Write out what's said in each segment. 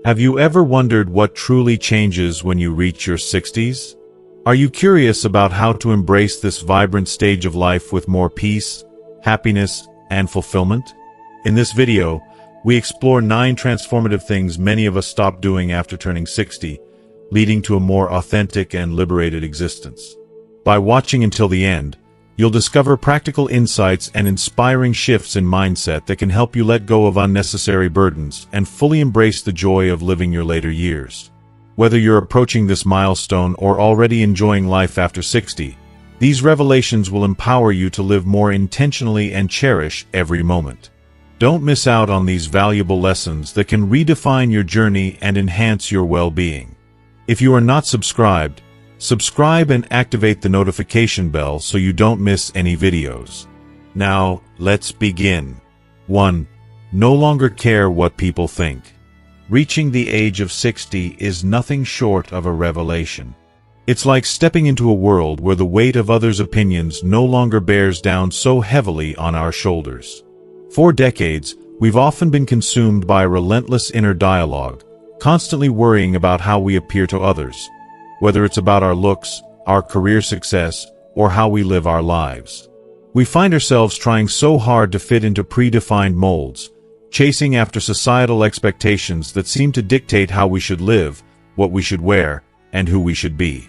Have you ever wondered what truly changes when you reach your 60s? Are you curious about how to embrace this vibrant stage of life with more peace, happiness, and fulfillment? In this video, we explore 9 transformative things many of us stop doing after turning 60, leading to a more authentic and liberated existence. By watching until the end, you'll discover practical insights and inspiring shifts in mindset that can help you let go of unnecessary burdens and fully embrace the joy of living your later years. Whether you're approaching this milestone or already enjoying life after 60, these revelations will empower you to live more intentionally and cherish every moment. Don't miss out on these valuable lessons that can redefine your journey and enhance your well-being. If you are not subscribed, subscribe and activate the notification bell so you don't miss any videos. Now, let's begin. 1. No longer care what people think. Reaching the age of 60 is nothing short of a revelation. It's like stepping into a world where the weight of others' opinions no longer bears down so heavily on our shoulders. For decades, we've often been consumed by a relentless inner dialogue, constantly worrying about how we appear to others, whether it's about our looks, our career success, or how we live our lives. We find ourselves trying so hard to fit into predefined molds, chasing after societal expectations that seem to dictate how we should live, what we should wear, and who we should be.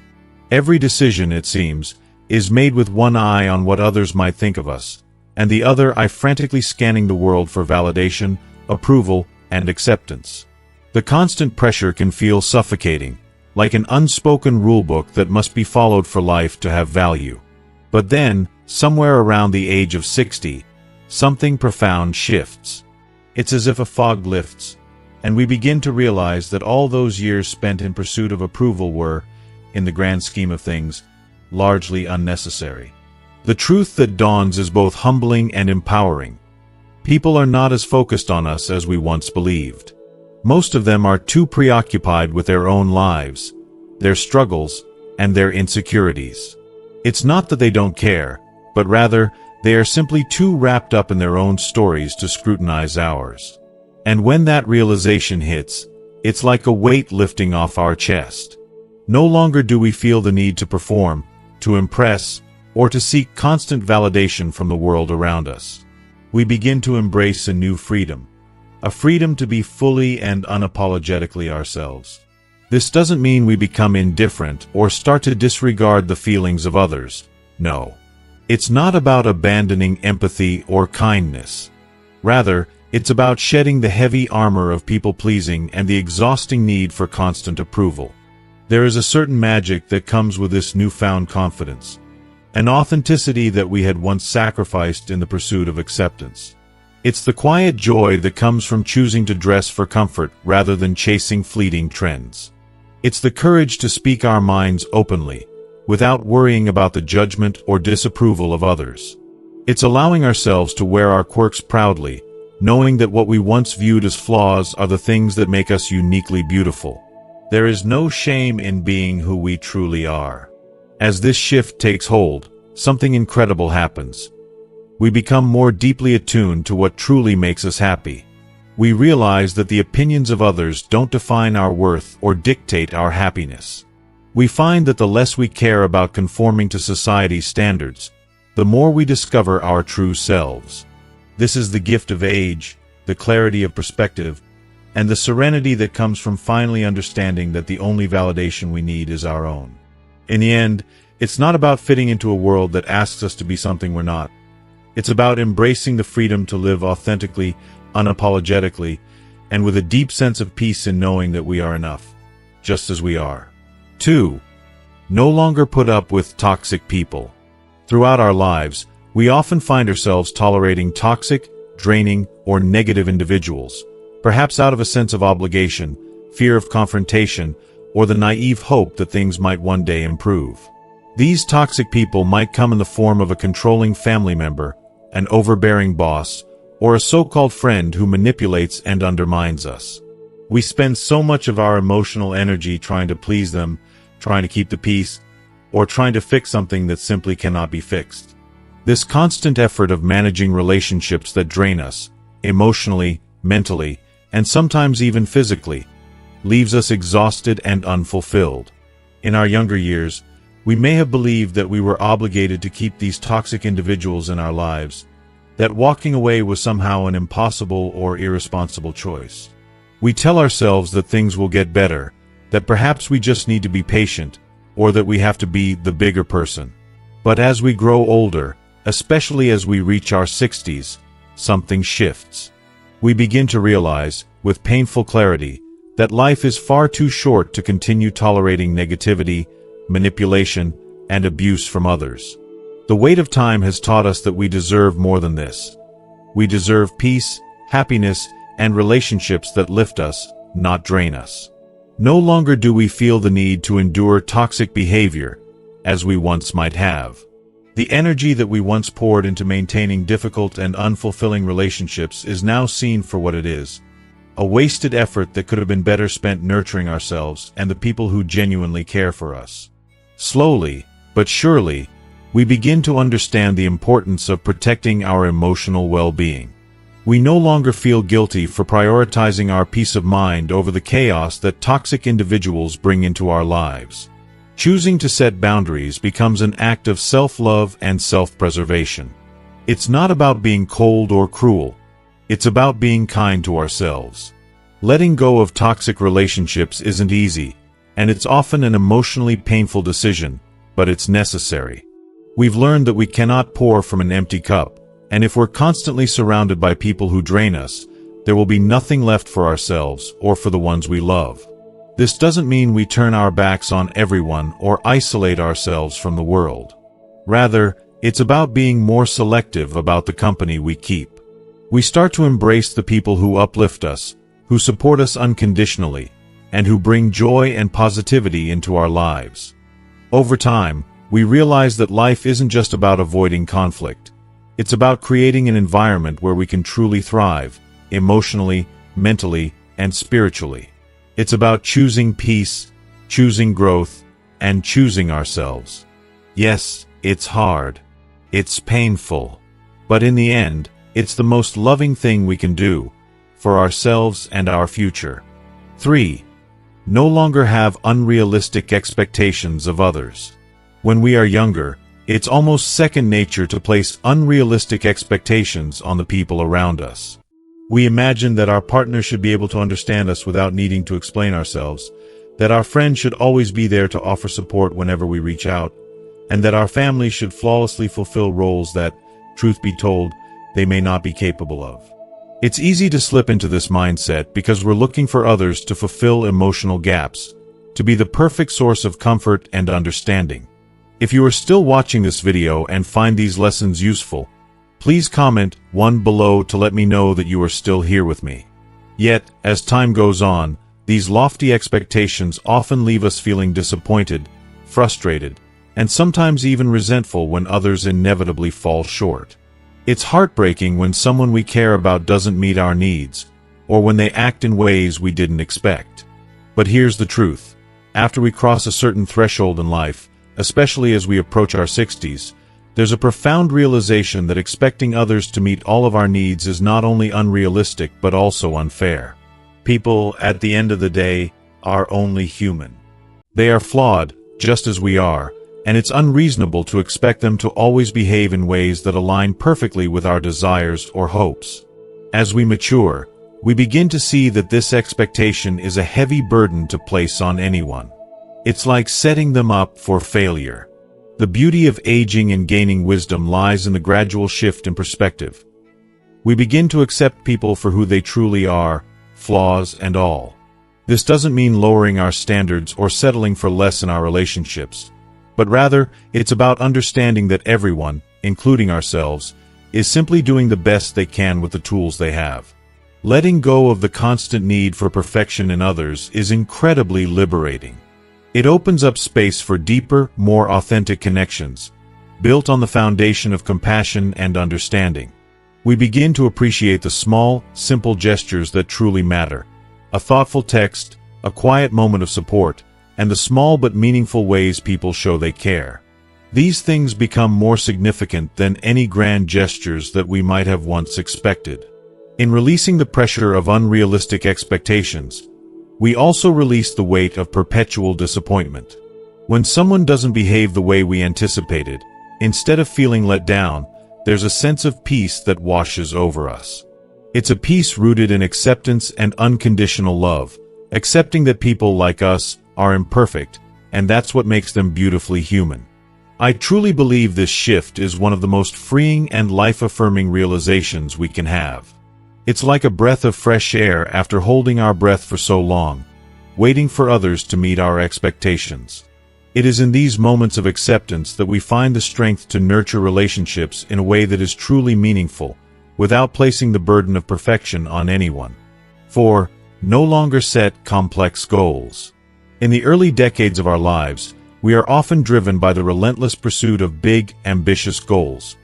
Every decision, it seems, is made with one eye on what others might think of us, and the other eye frantically scanning the world for validation, approval, and acceptance. The constant pressure can feel suffocating, like an unspoken rulebook that must be followed for life to have value. But then, somewhere around the age of 60, something profound shifts. It's as if a fog lifts, and we begin to realize that all those years spent in pursuit of approval were, in the grand scheme of things, largely unnecessary. The truth that dawns is both humbling and empowering. People are not as focused on us as we once believed. Most of them are too preoccupied with their own lives, their struggles, and their insecurities. It's not that they don't care, but rather, they are simply too wrapped up in their own stories to scrutinize ours. And when that realization hits, it's like a weight lifting off our chest. No longer do we feel the need to perform, to impress, or to seek constant validation from the world around us. We begin to embrace a new freedom. A freedom to be fully and unapologetically ourselves. This doesn't mean we become indifferent or start to disregard the feelings of others. No. It's not about abandoning empathy or kindness. Rather, it's about shedding the heavy armor of people-pleasing and the exhausting need for constant approval. There is a certain magic that comes with this newfound confidence, an authenticity that we had once sacrificed in the pursuit of acceptance. It's the quiet joy that comes from choosing to dress for comfort rather than chasing fleeting trends. It's the courage to speak our minds openly, without worrying about the judgment or disapproval of others. It's allowing ourselves to wear our quirks proudly, knowing that what we once viewed as flaws are the things that make us uniquely beautiful. There is no shame in being who we truly are. As this shift takes hold, something incredible happens. We become more deeply attuned to what truly makes us happy. We realize that the opinions of others don't define our worth or dictate our happiness. We find that the less we care about conforming to society's standards, the more we discover our true selves. This is the gift of age, the clarity of perspective, and the serenity that comes from finally understanding that the only validation we need is our own. In the end, it's not about fitting into a world that asks us to be something we're not. It's about embracing the freedom to live authentically, unapologetically, and with a deep sense of peace in knowing that we are enough, just as we are. 2. No longer put up with toxic people. Throughout our lives, we often find ourselves tolerating toxic, draining, or negative individuals, perhaps out of a sense of obligation, fear of confrontation, or the naive hope that things might one day improve. These toxic people might come in the form of a controlling family member, an overbearing boss, or a so-called friend who manipulates and undermines us. We spend so much of our emotional energy trying to please them, trying to keep the peace, or trying to fix something that simply cannot be fixed. This constant effort of managing relationships that drain us, emotionally, mentally, and sometimes even physically, leaves us exhausted and unfulfilled. In our younger years, we may have believed that we were obligated to keep these toxic individuals in our lives, that walking away was somehow an impossible or irresponsible choice. We tell ourselves that things will get better, that perhaps we just need to be patient, or that we have to be the bigger person. But as we grow older, especially as we reach our 60s, something shifts. We begin to realize, with painful clarity, that life is far too short to continue tolerating negativity, manipulation, and abuse from others. The weight of time has taught us that we deserve more than this. We deserve peace, happiness, and relationships that lift us, not drain us. No longer do we feel the need to endure toxic behavior, as we once might have. The energy that we once poured into maintaining difficult and unfulfilling relationships is now seen for what it is: a wasted effort that could have been better spent nurturing ourselves and the people who genuinely care for us. Slowly, but surely, we begin to understand the importance of protecting our emotional well-being. We no longer feel guilty for prioritizing our peace of mind over the chaos that toxic individuals bring into our lives. Choosing to set boundaries becomes an act of self-love and self-preservation. It's not about being cold or cruel. It's about being kind to ourselves. Letting go of toxic relationships isn't easy, and it's often an emotionally painful decision, but it's necessary. We've learned that we cannot pour from an empty cup, and if we're constantly surrounded by people who drain us, there will be nothing left for ourselves or for the ones we love. This doesn't mean we turn our backs on everyone or isolate ourselves from the world. Rather, it's about being more selective about the company we keep. We start to embrace the people who uplift us, who support us unconditionally, and who bring joy and positivity into our lives. Over time, we realize that life isn't just about avoiding conflict. It's about creating an environment where we can truly thrive, emotionally, mentally, and spiritually. It's about choosing peace, choosing growth, and choosing ourselves. Yes, it's hard. It's painful. But in the end, it's the most loving thing we can do, for ourselves and our future. 3. No longer have unrealistic expectations of others. When we are younger, it's almost second nature to place unrealistic expectations on the people around us. We imagine that our partner should be able to understand us without needing to explain ourselves, that our friends should always be there to offer support whenever we reach out, and that our family should flawlessly fulfill roles that, truth be told, they may not be capable of. It's easy to slip into this mindset because we're looking for others to fulfill emotional gaps, to be the perfect source of comfort and understanding. If you are still watching this video and find these lessons useful, please comment 1 below to let me know that you are still here with me. Yet, as time goes on, these lofty expectations often leave us feeling disappointed, frustrated, and sometimes even resentful when others inevitably fall short. It's heartbreaking when someone we care about doesn't meet our needs, or when they act in ways we didn't expect. But here's the truth. After we cross a certain threshold in life, especially as we approach our 60s, there's a profound realization that expecting others to meet all of our needs is not only unrealistic but also unfair. People, at the end of the day, are only human. They are flawed, just as we are, and it's unreasonable to expect them to always behave in ways that align perfectly with our desires or hopes. As we mature, we begin to see that this expectation is a heavy burden to place on anyone. It's like setting them up for failure. The beauty of aging and gaining wisdom lies in the gradual shift in perspective. We begin to accept people for who they truly are, flaws and all. This doesn't mean lowering our standards or settling for less in our relationships, but rather, it's about understanding that everyone, including ourselves, is simply doing the best they can with the tools they have. Letting go of the constant need for perfection in others is incredibly liberating. It opens up space for deeper, more authentic connections, built on the foundation of compassion and understanding. We begin to appreciate the small, simple gestures that truly matter: a thoughtful text, a quiet moment of support, and the small but meaningful ways people show they care. These things become more significant than any grand gestures that we might have once expected. In releasing the pressure of unrealistic expectations, We also release the weight of perpetual disappointment. When someone doesn't behave the way we anticipated, instead of feeling let down, there's a sense of peace that washes over us. It's a peace rooted in acceptance and unconditional love, accepting that people like us are imperfect, and that's what makes them beautifully human. I truly believe this shift is one of the most freeing and life-affirming realizations we can have. It's like a breath of fresh air after holding our breath for so long, waiting for others to meet our expectations. It is in these moments of acceptance that we find the strength to nurture relationships in a way that is truly meaningful, without placing the burden of perfection on anyone. 4. No longer set complex goals. In the early decades of our lives, we are often driven by the relentless pursuit of big, ambitious goals.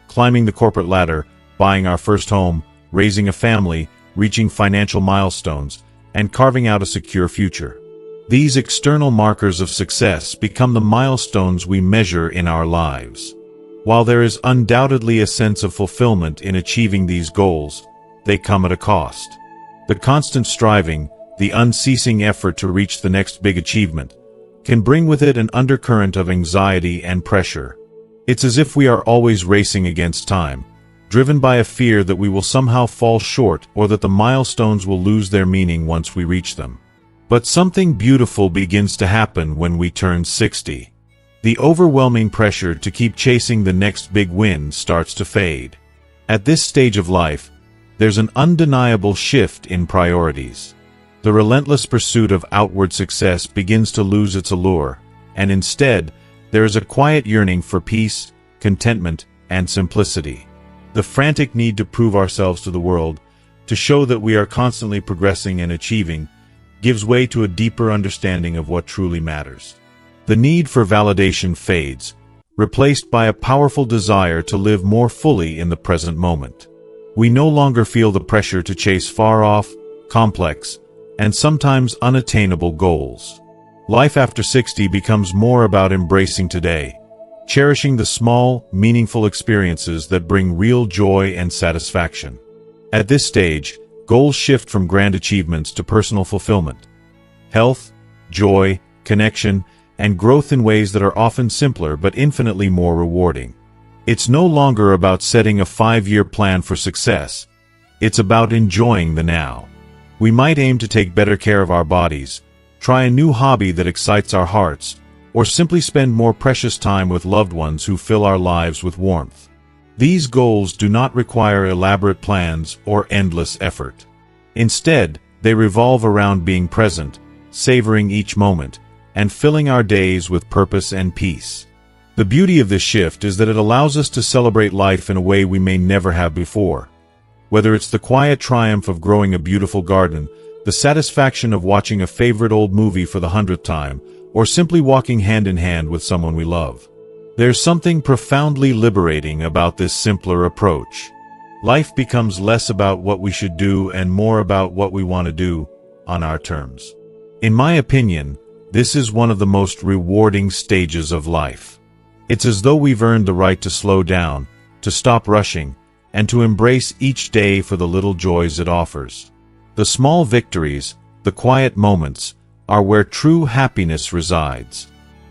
Climbing the corporate ladder, buying our first home, raising a family, reaching financial milestones, and carving out a secure future. These external markers of success become the milestones we measure in our lives. While there is undoubtedly a sense of fulfillment in achieving these goals, they come at a cost. The constant striving, the unceasing effort to reach the next big achievement, can bring with it an undercurrent of anxiety and pressure. It's as if we are always racing against time, driven by a fear that we will somehow fall short or that the milestones will lose their meaning once we reach them. But something beautiful begins to happen when we turn 60. The overwhelming pressure to keep chasing the next big win starts to fade. At this stage of life, there's an undeniable shift in priorities. The relentless pursuit of outward success begins to lose its allure, and instead, there is a quiet yearning for peace, contentment, and simplicity. The frantic need to prove ourselves to the world, to show that we are constantly progressing and achieving, gives way to a deeper understanding of what truly matters. The need for validation fades, replaced by a powerful desire to live more fully in the present moment. We no longer feel the pressure to chase far-off, complex, and sometimes unattainable goals. Life after 60 becomes more about embracing today, cherishing the small, meaningful experiences that bring real joy and satisfaction. At this stage, goals shift from grand achievements to personal fulfillment. Health, joy, connection, and growth in ways that are often simpler but infinitely more rewarding. It's no longer about setting a 5-year plan for success. It's about enjoying the now. We might aim to take better care of our bodies, try a new hobby that excites our hearts, or simply spend more precious time with loved ones who fill our lives with warmth. These goals do not require elaborate plans or endless effort. Instead, they revolve around being present, savoring each moment, and filling our days with purpose and peace. The beauty of this shift is that it allows us to celebrate life in a way we may never have before. Whether it's the quiet triumph of growing a beautiful garden, the satisfaction of watching a favorite old movie for the 100th time, or simply walking hand in hand with someone we love. There's something profoundly liberating about this simpler approach. Life becomes less about what we should do and more about what we want to do, on our terms. In my opinion, this is one of the most rewarding stages of life. It's as though we've earned the right to slow down, to stop rushing, and to embrace each day for the little joys it offers. The small victories, the quiet moments, are where true happiness resides.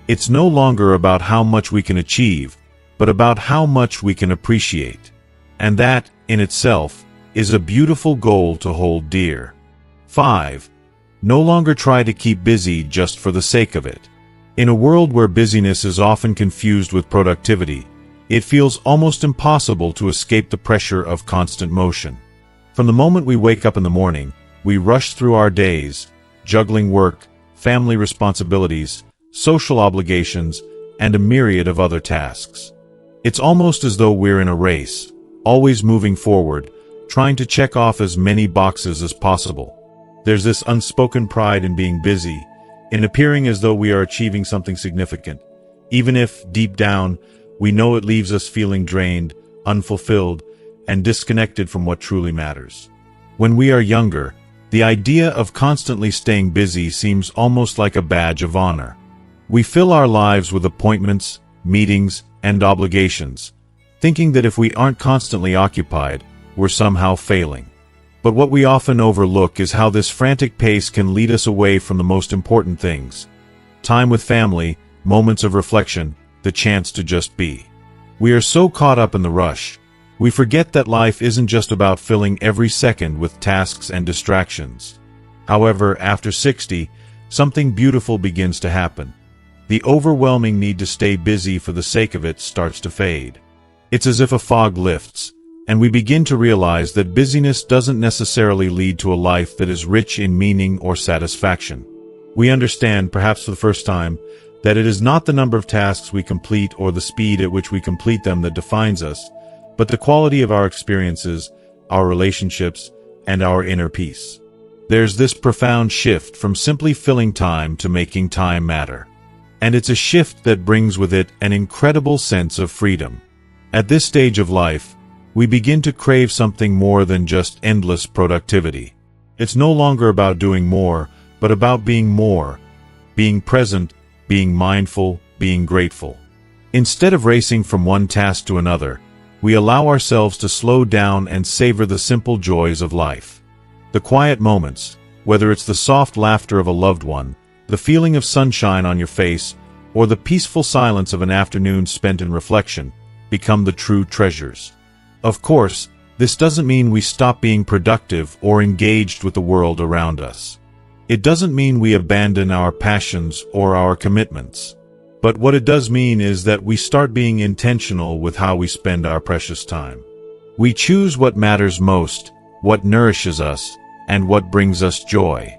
It's no longer about how much we can achieve, but about how much we can appreciate. And that, in itself, is a beautiful goal to hold dear. 5. No longer try to keep busy just for the sake of it. In a world where busyness is often confused with productivity, it feels almost impossible to escape the pressure of constant motion. From the moment we wake up in the morning, we rush through our days, juggling work, family responsibilities, social obligations, and a myriad of other tasks. It's almost as though we're in a race, always moving forward, trying to check off as many boxes as possible. There's this unspoken pride in being busy, in appearing as though we are achieving something significant, even if, deep down, we know it leaves us feeling drained, unfulfilled, and disconnected from what truly matters. When we are younger, the idea of constantly staying busy seems almost like a badge of honor. We fill our lives with appointments, meetings, and obligations, thinking that if we aren't constantly occupied, we're somehow failing. But what we often overlook is how this frantic pace can lead us away from the most important things: time with family, moments of reflection, the chance to just be. We are so caught up in the rush, we forget that life isn't just about filling every second with tasks and distractions. However, after 60, something beautiful begins to happen. The overwhelming need to stay busy for the sake of it starts to fade. It's as if a fog lifts, and we begin to realize that busyness doesn't necessarily lead to a life that is rich in meaning or satisfaction. We understand, perhaps for the first time, that it is not the number of tasks we complete or the speed at which we complete them that defines us, but the quality of our experiences, our relationships, and our inner peace. There's this profound shift from simply filling time to making time matter. And it's a shift that brings with it an incredible sense of freedom. At this stage of life, we begin to crave something more than just endless productivity. It's no longer about doing more, but about being present, being mindful, being grateful. Instead of racing from one task to another, we allow ourselves to slow down and savor the simple joys of life. The quiet moments, whether it's the soft laughter of a loved one, the feeling of sunshine on your face, or the peaceful silence of an afternoon spent in reflection, become the true treasures. Of course, this doesn't mean we stop being productive or engaged with the world around us. It doesn't mean we abandon our passions or our commitments. But what it does mean is that we start being intentional with how we spend our precious time. We choose what matters most, what nourishes us, and what brings us joy.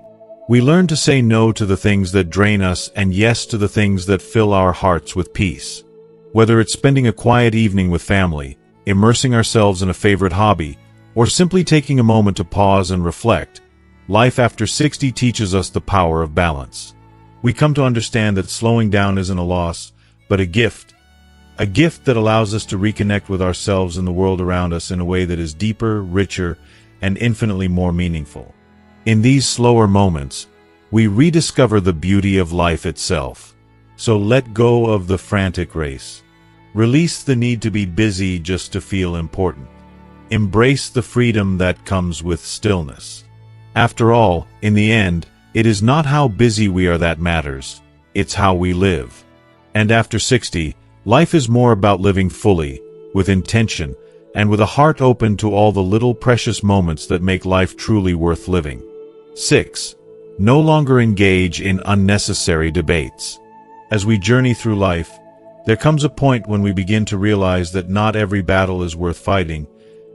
We learn to say no to the things that drain us and yes to the things that fill our hearts with peace. Whether it's spending a quiet evening with family, immersing ourselves in a favorite hobby, or simply taking a moment to pause and reflect, life after 60 teaches us the power of balance. We come to understand that slowing down isn't a loss, but a gift that allows us to reconnect with ourselves and the world around us in a way that is deeper, richer, and infinitely more meaningful. In these slower moments, we rediscover the beauty of life itself. So let go of the frantic race. Release the need to be busy just to feel important. Embrace the freedom that comes with stillness. After all, in the end, it is not how busy we are that matters, it's how we live. And after 60, life is more about living fully, with intention, and with a heart open to all the little precious moments that make life truly worth living. 6. No longer engage in unnecessary debates. As we journey through life, there comes a point when we begin to realize that not every battle is worth fighting,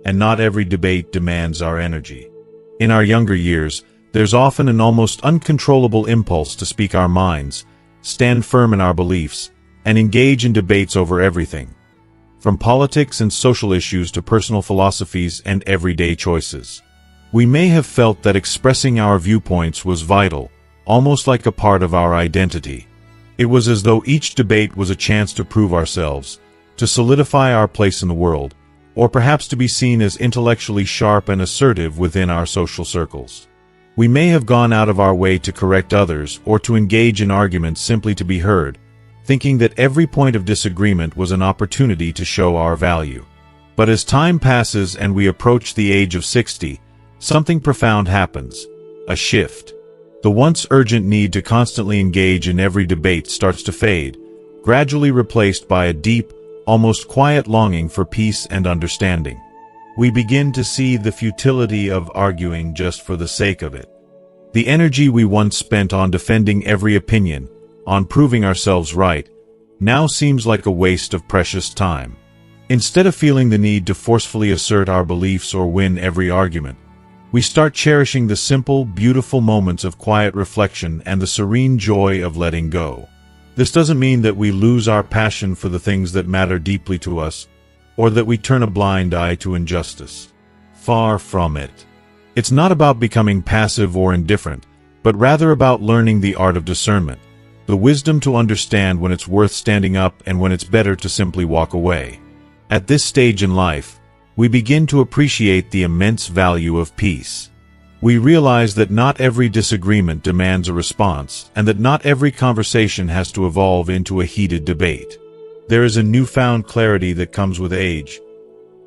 and not every debate demands our energy. In our younger years, there's often an almost uncontrollable impulse to speak our minds, stand firm in our beliefs, and engage in debates over everything, from politics and social issues to personal philosophies and everyday choices. We may have felt that expressing our viewpoints was vital, almost like a part of our identity. It was as though each debate was a chance to prove ourselves, to solidify our place in the world, or perhaps to be seen as intellectually sharp and assertive within our social circles. We may have gone out of our way to correct others or to engage in arguments simply to be heard, thinking that every point of disagreement was an opportunity to show our value. But as time passes and we approach the age of 60, something profound happens, a shift. The once urgent need to constantly engage in every debate starts to fade, gradually replaced by a deep, almost quiet longing for peace and understanding. We begin to see the futility of arguing just for the sake of it. The energy we once spent on defending every opinion, on proving ourselves right, now seems like a waste of precious time. Instead of feeling the need to forcefully assert our beliefs or win every argument, we start cherishing the simple, beautiful moments of quiet reflection and the serene joy of letting go. This doesn't mean that we lose our passion for the things that matter deeply to us, or that we turn a blind eye to injustice. Far from it. It's not about becoming passive or indifferent, but rather about learning the art of discernment, the wisdom to understand when it's worth standing up and when it's better to simply walk away. At this stage in life, we begin to appreciate the immense value of peace. We realize that not every disagreement demands a response, and that not every conversation has to evolve into a heated debate. There is a newfound clarity that comes with age,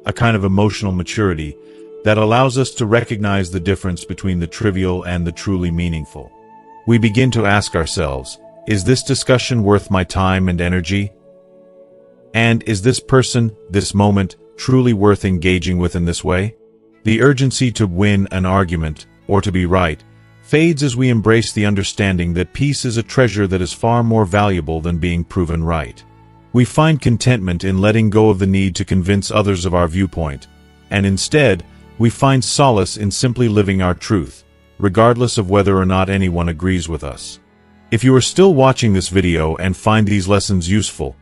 a kind of emotional maturity, that allows us to recognize the difference between the trivial and the truly meaningful. We begin to ask ourselves, is this discussion worth my time and energy? And is this person, this moment, truly worth engaging with in this way? The urgency to win an argument, or to be right, fades as we embrace the understanding that peace is a treasure that is far more valuable than being proven right. We find contentment in letting go of the need to convince others of our viewpoint, and instead, we find solace in simply living our truth, regardless of whether or not anyone agrees with us. If you are still watching this video and find these lessons useful,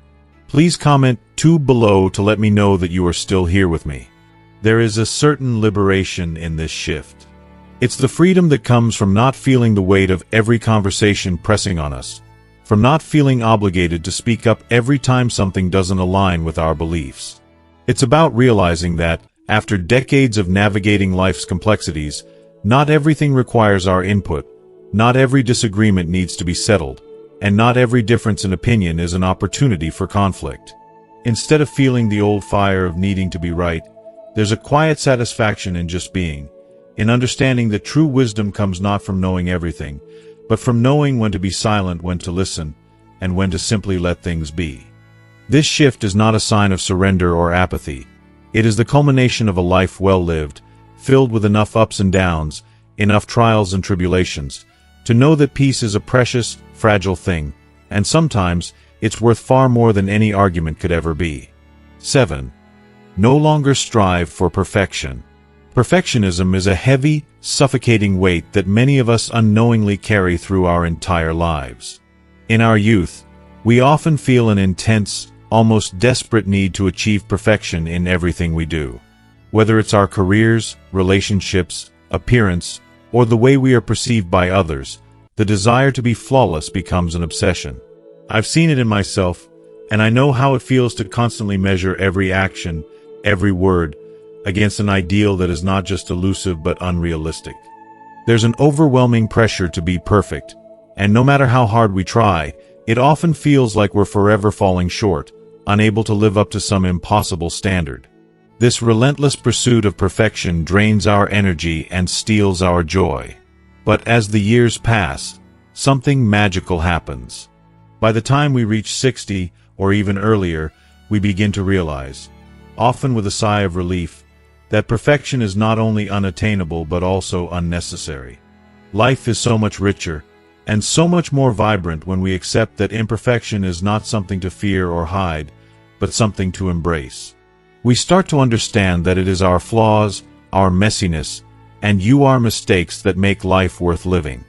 please comment below to let me know that you are still here with me. There is a certain liberation in this shift. It's the freedom that comes from not feeling the weight of every conversation pressing on us, from not feeling obligated to speak up every time something doesn't align with our beliefs. It's about realizing that, after decades of navigating life's complexities, not everything requires our input, not every disagreement needs to be settled, and not every difference in opinion is an opportunity for conflict. Instead of feeling the old fire of needing to be right, there's a quiet satisfaction in just being, in understanding that true wisdom comes not from knowing everything, but from knowing when to be silent, when to listen, and when to simply let things be. This shift is not a sign of surrender or apathy. It is the culmination of a life well lived, filled with enough ups and downs, enough trials and tribulations, to know that peace is a precious, fragile thing, and sometimes it's worth far more than any argument could ever be. 7. No longer strive for perfection. Perfectionism is a heavy, suffocating weight that many of us unknowingly carry through our entire lives. In our youth, we often feel an intense, almost desperate need to achieve perfection in everything we do. Whether it's our careers, relationships, appearance, or the way we are perceived by others, the desire to be flawless becomes an obsession. I've seen it in myself, and I know how it feels to constantly measure every action, every word, against an ideal that is not just elusive but unrealistic. There's an overwhelming pressure to be perfect, and no matter how hard we try, it often feels like we're forever falling short, unable to live up to some impossible standard. This relentless pursuit of perfection drains our energy and steals our joy. But as the years pass, something magical happens. By the time we reach 60, or even earlier, we begin to realize, often with a sigh of relief, that perfection is not only unattainable but also unnecessary. Life is so much richer, and so much more vibrant when we accept that imperfection is not something to fear or hide, but something to embrace. We start to understand that it is our flaws, our messiness, and our mistakes that make life worth living.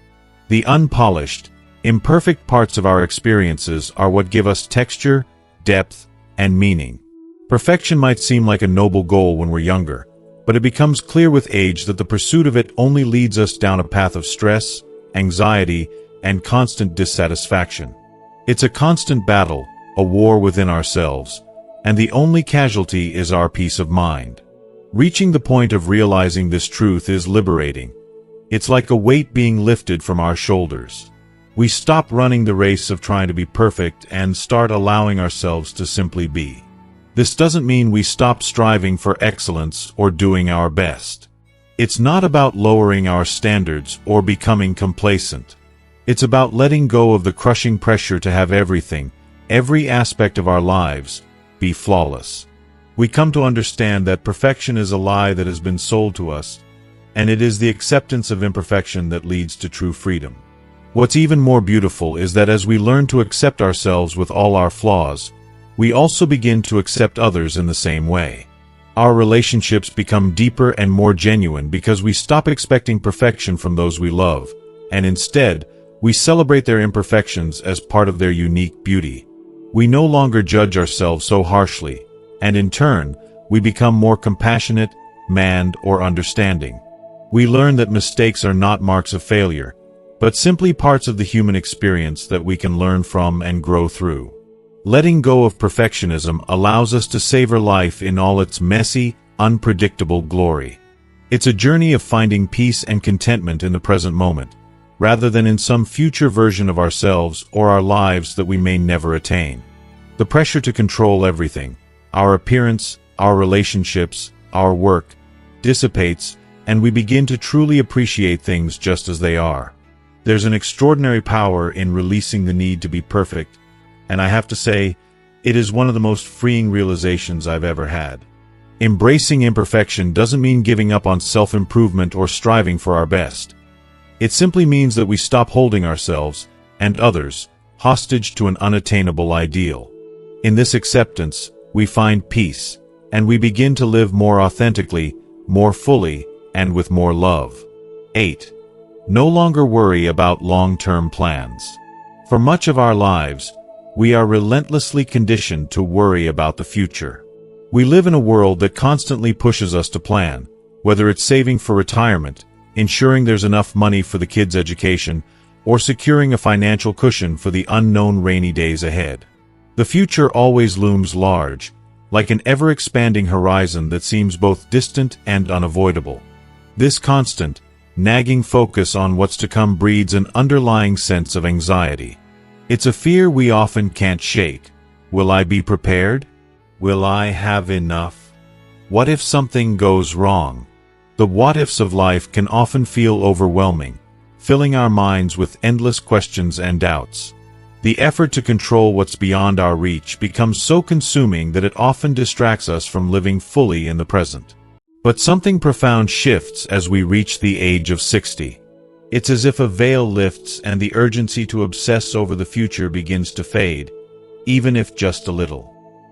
The unpolished, imperfect parts of our experiences are what give us texture, depth, and meaning. Perfection might seem like a noble goal when we're younger, but it becomes clear with age that the pursuit of it only leads us down a path of stress, anxiety, and constant dissatisfaction. It's a constant battle, a war within ourselves, and the only casualty is our peace of mind. Reaching the point of realizing this truth is liberating. It's like a weight being lifted from our shoulders. We stop running the race of trying to be perfect and start allowing ourselves to simply be. This doesn't mean we stop striving for excellence or doing our best. It's not about lowering our standards or becoming complacent. It's about letting go of the crushing pressure to have everything, every aspect of our lives, be flawless. We come to understand that perfection is a lie that has been sold to us, and it is the acceptance of imperfection that leads to true freedom. What's even more beautiful is that as we learn to accept ourselves with all our flaws, we also begin to accept others in the same way. Our relationships become deeper and more genuine because we stop expecting perfection from those we love, and instead, we celebrate their imperfections as part of their unique beauty. We no longer judge ourselves so harshly, and in turn, we become more compassionate, manned, or understanding. We learn that mistakes are not marks of failure, but simply parts of the human experience that we can learn from and grow through. Letting go of perfectionism allows us to savor life in all its messy, unpredictable glory. It's a journey of finding peace and contentment in the present moment, rather than in some future version of ourselves or our lives that we may never attain. The pressure to control everything, our appearance, our relationships, our work, dissipates, and we begin to truly appreciate things just as they are. There's an extraordinary power in releasing the need to be perfect, and I have to say, it is one of the most freeing realizations I've ever had. Embracing imperfection doesn't mean giving up on self-improvement or striving for our best. It simply means that we stop holding ourselves, and others, hostage to an unattainable ideal. In this acceptance, we find peace, and we begin to live more authentically, more fully, and with more love. 8. No longer worry about long-term plans. For much of our lives, we are relentlessly conditioned to worry about the future. We live in a world that constantly pushes us to plan, whether it's saving for retirement, ensuring there's enough money for the kids' education, or securing a financial cushion for the unknown rainy days ahead. The future always looms large, like an ever-expanding horizon that seems both distant and unavoidable. This constant, nagging focus on what's to come breeds an underlying sense of anxiety. It's a fear we often can't shake. Will I be prepared? Will I have enough? What if something goes wrong? The what-ifs of life can often feel overwhelming, filling our minds with endless questions and doubts. The effort to control what's beyond our reach becomes so consuming that it often distracts us from living fully in the present. But something profound shifts as we reach the age of 60. It's as if a veil lifts and the urgency to obsess over the future begins to fade, even if just a little.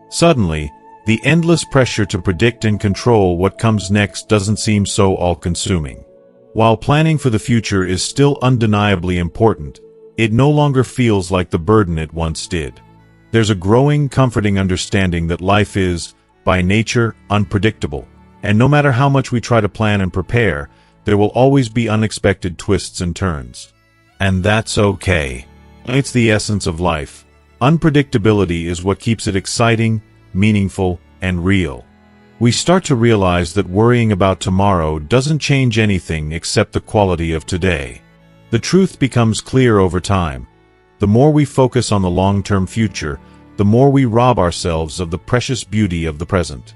Suddenly, the endless pressure to predict and control what comes next doesn't seem so all-consuming. While planning for the future is still undeniably important, it no longer feels like the burden it once did. There's a growing, comforting understanding that life is, by nature, unpredictable, and no matter how much we try to plan and prepare, there will always be unexpected twists and turns. And that's okay. It's the essence of life. Unpredictability is what keeps it exciting, meaningful, and real. We start to realize that worrying about tomorrow doesn't change anything except the quality of today. The truth becomes clear over time. The more we focus on the long-term future, the more we rob ourselves of the precious beauty of the present.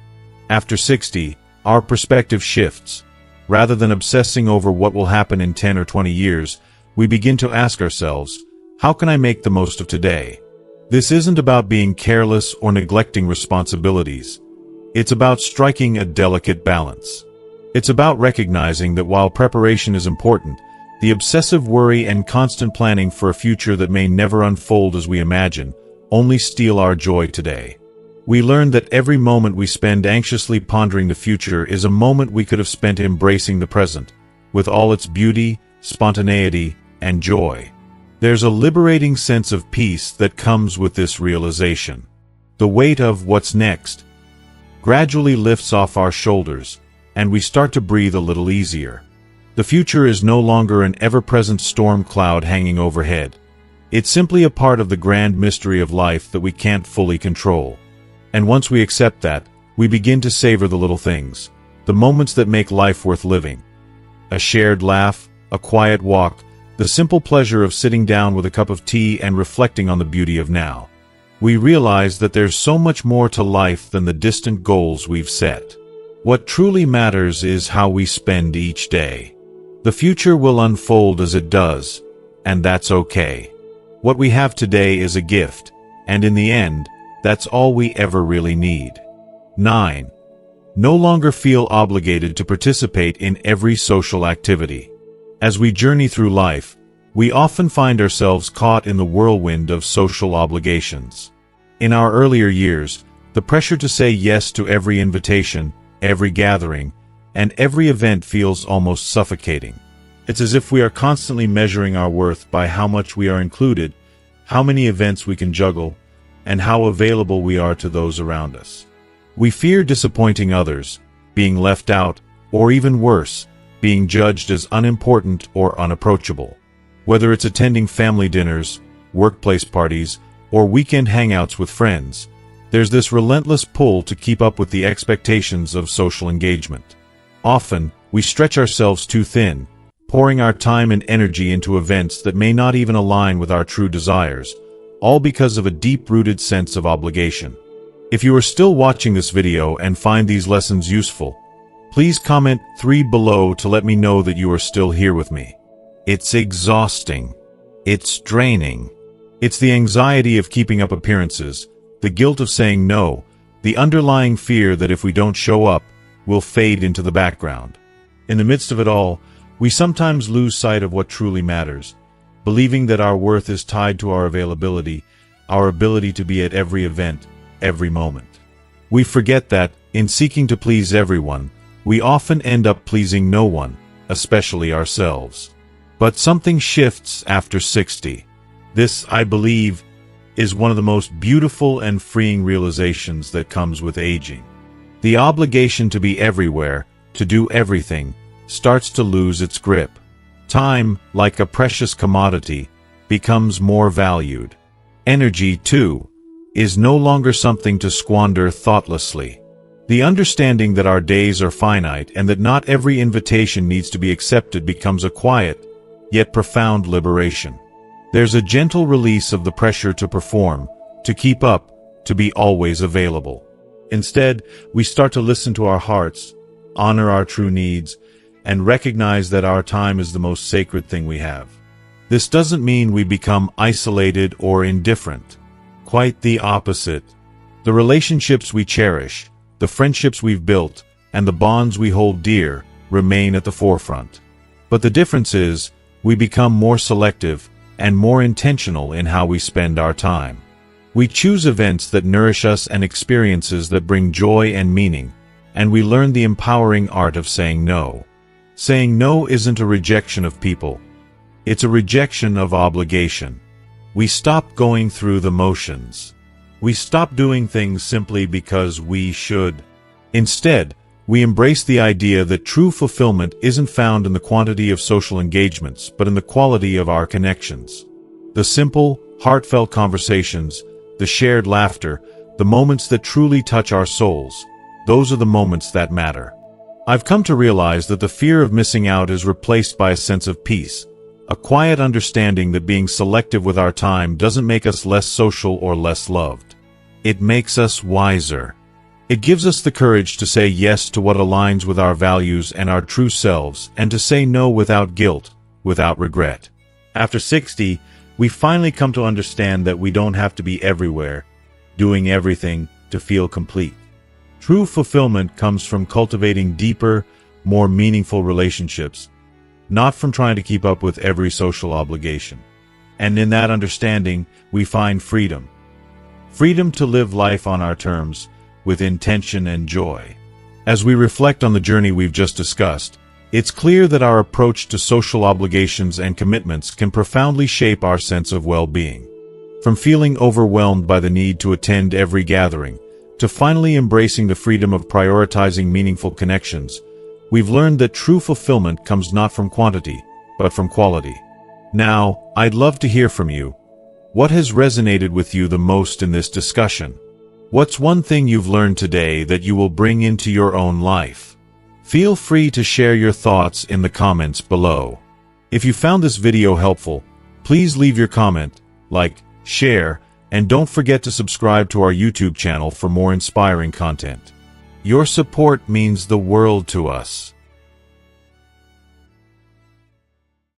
After 60, our perspective shifts. Rather than obsessing over what will happen in 10 or 20 years, we begin to ask ourselves, how can I make the most of today? This isn't about being careless or neglecting responsibilities. It's about striking a delicate balance. It's about recognizing that while preparation is important, the obsessive worry and constant planning for a future that may never unfold as we imagine only steal our joy today. We learn that every moment we spend anxiously pondering the future is a moment we could have spent embracing the present, with all its beauty, spontaneity, and joy. There's a liberating sense of peace that comes with this realization. The weight of what's next gradually lifts off our shoulders, and we start to breathe a little easier. The future is no longer an ever-present storm cloud hanging overhead. It's simply a part of the grand mystery of life that we can't fully control. And once we accept that, we begin to savor the little things, the moments that make life worth living. A shared laugh, a quiet walk, the simple pleasure of sitting down with a cup of tea and reflecting on the beauty of now. We realize that there's so much more to life than the distant goals we've set. What truly matters is how we spend each day. The future will unfold as it does, and that's okay. What we have today is a gift, and in the end, that's all we ever really need. 9. No longer feel obligated to participate in every social activity. As we journey through life, we often find ourselves caught in the whirlwind of social obligations. In our earlier years, the pressure to say yes to every invitation, every gathering, and every event feels almost suffocating. It's as if we are constantly measuring our worth by how much we are included, how many events we can juggle, and how available we are to those around us. We fear disappointing others, being left out, or even worse, being judged as unimportant or unapproachable. Whether it's attending family dinners, workplace parties, or weekend hangouts with friends, there's this relentless pull to keep up with the expectations of social engagement. Often, we stretch ourselves too thin, pouring our time and energy into events that may not even align with our true desires, all because of a deep-rooted sense of obligation. If you are still watching this video and find these lessons useful, Please comment 3 below to let me know that you are still here with me. It's exhausting. It's draining. It's the anxiety of keeping up appearances, the guilt of saying no, the underlying fear that if we don't show up, we'll fade into the background. In the midst of it all, we sometimes lose sight of what truly matters, believing that our worth is tied to our availability, our ability to be at every event, every moment. We forget that, in seeking to please everyone, we often end up pleasing no one, especially ourselves. But something shifts after 60. This, I believe, is one of the most beautiful and freeing realizations that comes with aging. The obligation to be everywhere, to do everything, starts to lose its grip. Time, like a precious commodity, becomes more valued. Energy, too, is no longer something to squander thoughtlessly. The understanding that our days are finite and that not every invitation needs to be accepted becomes a quiet, yet profound liberation. There's a gentle release of the pressure to perform, to keep up, to be always available. Instead, we start to listen to our hearts, honor our true needs, and recognize that our time is the most sacred thing we have. This doesn't mean we become isolated or indifferent. Quite the opposite. The relationships we cherish, the friendships we've built, and the bonds we hold dear remain at the forefront. But the difference is, we become more selective and more intentional in how we spend our time. We choose events that nourish us and experiences that bring joy and meaning, and we learn the empowering art of saying no. Saying no isn't a rejection of people. It's a rejection of obligation. We stop going through the motions. We stop doing things simply because we should. Instead, we embrace the idea that true fulfillment isn't found in the quantity of social engagements, but in the quality of our connections. The simple, heartfelt conversations, the shared laughter, the moments that truly touch our souls, those are the moments that matter. I've come to realize that the fear of missing out is replaced by a sense of peace, a quiet understanding that being selective with our time doesn't make us less social or less loved. It makes us wiser. It gives us the courage to say yes to what aligns with our values and our true selves, and to say no without guilt, without regret. After 60, we finally come to understand that we don't have to be everywhere, doing everything to feel complete. True fulfillment comes from cultivating deeper, more meaningful relationships, not from trying to keep up with every social obligation. And in that understanding, we find freedom. Freedom to live life on our terms, with intention and joy. As we reflect on the journey we've just discussed, it's clear that our approach to social obligations and commitments can profoundly shape our sense of well-being. From feeling overwhelmed by the need to attend every gathering, to finally embracing the freedom of prioritizing meaningful connections, we've learned that true fulfillment comes not from quantity, but from quality. Now, I'd love to hear from you. What has resonated with you the most in this discussion? What's one thing you've learned today that you will bring into your own life? Feel free to share your thoughts in the comments below. If you found this video helpful, please leave your comment, like, share, and don't forget to subscribe to our YouTube channel for more inspiring content. Your support means the world to us.